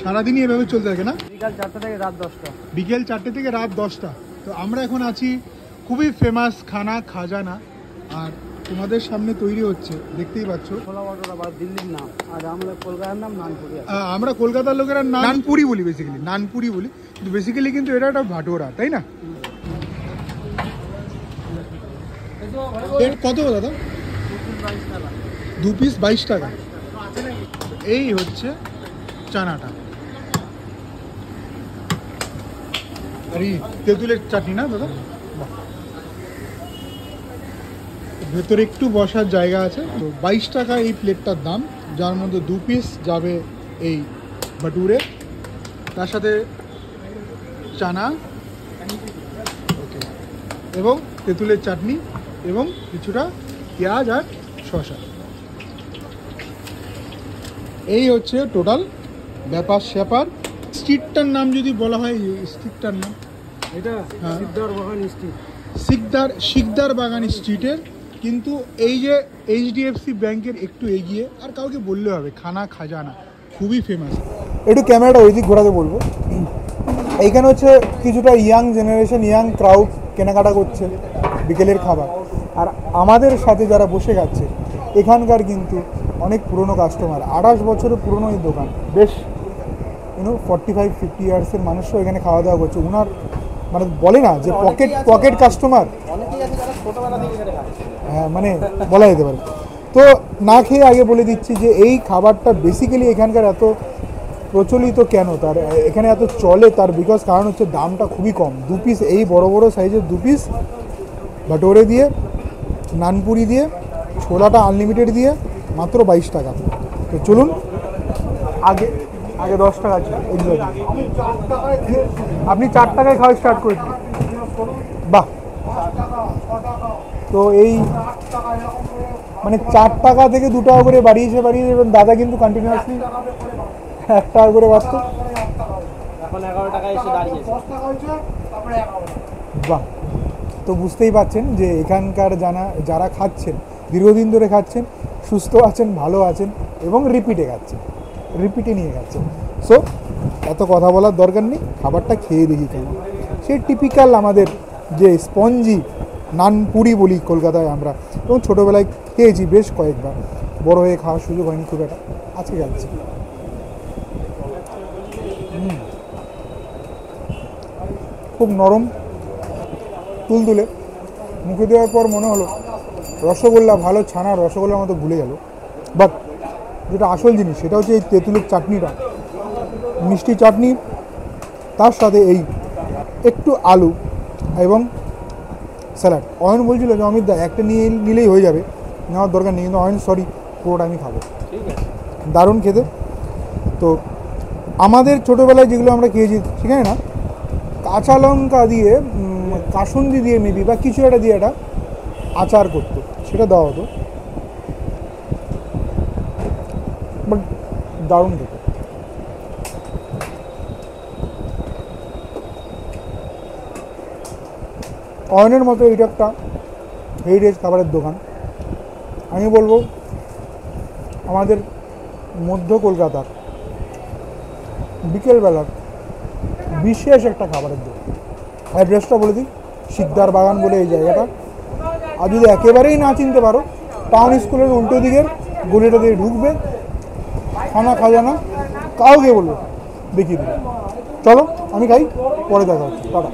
সারাদিনই এভাবে চলতে থাকে না? বিকাল 4টা থেকে রাত 10টা। বিকেল 4টে থেকে রাত 10টা। তো আমরা এখন আছি খুবই ফেমাস খানা খাজানা, আর তোমাদের সামনে তৈরি হচ্ছে, দেখতেই পাচ্ছ। ছোলা ভাটোরা বা দিল্লির নাম, আর আমাদের কলকাতার নাম নানপুরি। আমরা কলকাতার লোকেরা নানপুরি বলি, বেসিক্যালি নানপুরি বলি, কিন্তু বেসিক্যালি কিন্তু এটা একটা ভাটোরা, তাই না? এর কত দাদা? 2 পিস 22 টাকা। এই হচ্ছে চানাটা, আর এই তেঁতুলের চাটনি না দাদা? ভেতরে একটু বসার জায়গা আছে। তো 22 টাকা এই প্লেটটার দাম, যার মধ্যে 2 পিস যাবে এই ভাটুরে, তার সাথে চানা, ওকে, এবং তেঁতুলের চাটনি এবং কিছুটা পেঁয়াজ আর শসা। এই হচ্ছে টোটাল ব্যাপার স্যাপার। স্ট্রিটটার নাম যদি বলা হয়, স্ট্রিটটার নাম এটা শিকদার বাগান স্ট্রিট। শিকদার বাগান স্ট্রিটের, কিন্তু এই যে HDFC ব্যাংকের একটু এগিয়ে, আর কাউকে বললে হবে, খানা খাজানা খুবই ফেমাস। একটু ক্যামেরাটা ওই দিক ঘোরাতে বলবো। এইখানে হচ্ছে কিছুটা ইয়াং জেনারেশন, ইয়াং ক্রাউড কেনাকাটা করছে বিকেলের খাবার, আর আমাদের সাথে যারা বসে খাচ্ছে এখানকার কিন্তু অনেক পুরনো কাস্টমার। 28 বছরের পুরনো এই দোকান, বেশ 45-50 ইয়ার্সের মানুষও এখানে খাওয়া দাওয়া করছে। ওনার মানে বলে না যে পকেট কাস্টমার, হ্যাঁ মানে বলা যেতে পারে। তো না খেয়ে আগে বলে দিচ্ছি যে এই খাবারটা বেসিক্যালি এখানকার এত প্রচলিত কেন, তার এখানে এত চলে, তার বিকজ কারণ হচ্ছে দামটা খুবই কম। 2 পিস এই বড় বড় সাইজের 2 পিস ভাটোরে দিয়ে, নানপুরি দিয়ে, ছোলাটা আনলিমিটেড দিয়ে মাত্র 22 টাকা। তো চলুন, আগে 10 টাকা ছিল, আপনি 4 টাকায় খাওয়া স্টার্ট করেছেন, বাহ। তো এই মানে 4 টাকা থেকে 2 টাকা করে বাড়িয়েছে, এবং দাদা কিন্তু কন্টিনিউয়াসলি 1 টাকা করে বাড়তো, এখন 11 টাকায় এসে দাঁড়িয়েছে। বাহ। তো বুঝতেই পারছেন যে এখানকার যারা খাচ্ছেন, দীর্ঘদিন ধরে খাচ্ছেন, সুস্থ আছেন, ভালো আছেন এবং রিপিটে নিয়ে খাচ্ছেন। সো এত কথা বলার দরকার নেই, খাবারটা খেয়ে দেখি কেমন। সেই টিপিক্যাল আমাদের যে স্পঞ্জি নানপুরি বলি কলকাতায় আমরা, এবং ছোটোবেলায় খেয়েছি বেশ কয়েকবার, বড় হয়ে খাওয়ার সুযোগ হয়নি খুব একটা, আজকে যাচ্ছি। খুব নরম তুলতুলে, মুখে দেওয়ার পর মনে হলো রসগোল্লা, ভালো ছানা রসগোল্লার মতো ভুলে গেল। বাট যেটা আসল জিনিস সেটা হচ্ছে এই তেঁতুলের চাটনিটা, মিষ্টি চাটনি, তার সাথে এই একটু আলু এবং স্যালাড। অয়ন বলছিল যে অমিত দা একটা নিলেই হয়ে যাবে, নেওয়ার দরকার নেই, কিন্তু অয়ন সরি, পুরোটা আমি খাবো। দারুণ খেতে। তো আমাদের ছোটোবেলায় যেগুলো আমরা খেয়েছি সেখানে না, কাঁচা লঙ্কা দিয়ে, কাসুন্দি দিয়ে মেবি বা কিছু একটা দিয়ে একটা আচার করতো, সেটা দেওয়া হতো, বাট দারুণ খেতে। অয়নের মতো এটা একটা হেরিটেজ খাবারের দোকান। আমি বলবো আমাদের মধ্য কলকাতার বিকেলবেলার বিশেষ একটা খাবারের দোকান। অ্যাড্রেসটা বলে দিই, শিকদার বাগান বলে এই জায়গাটা। আর যদি একেবারেই না চিনতে পারো, টাউন স্কুলের উল্টো দিকের গলিটা দিয়ে ঢুকবে, খানা খাজানা, কাউকে বলবো দেখিয়ে দেবে। চলো আমি খাই, পরে দেখা হচ্ছে, টাটা।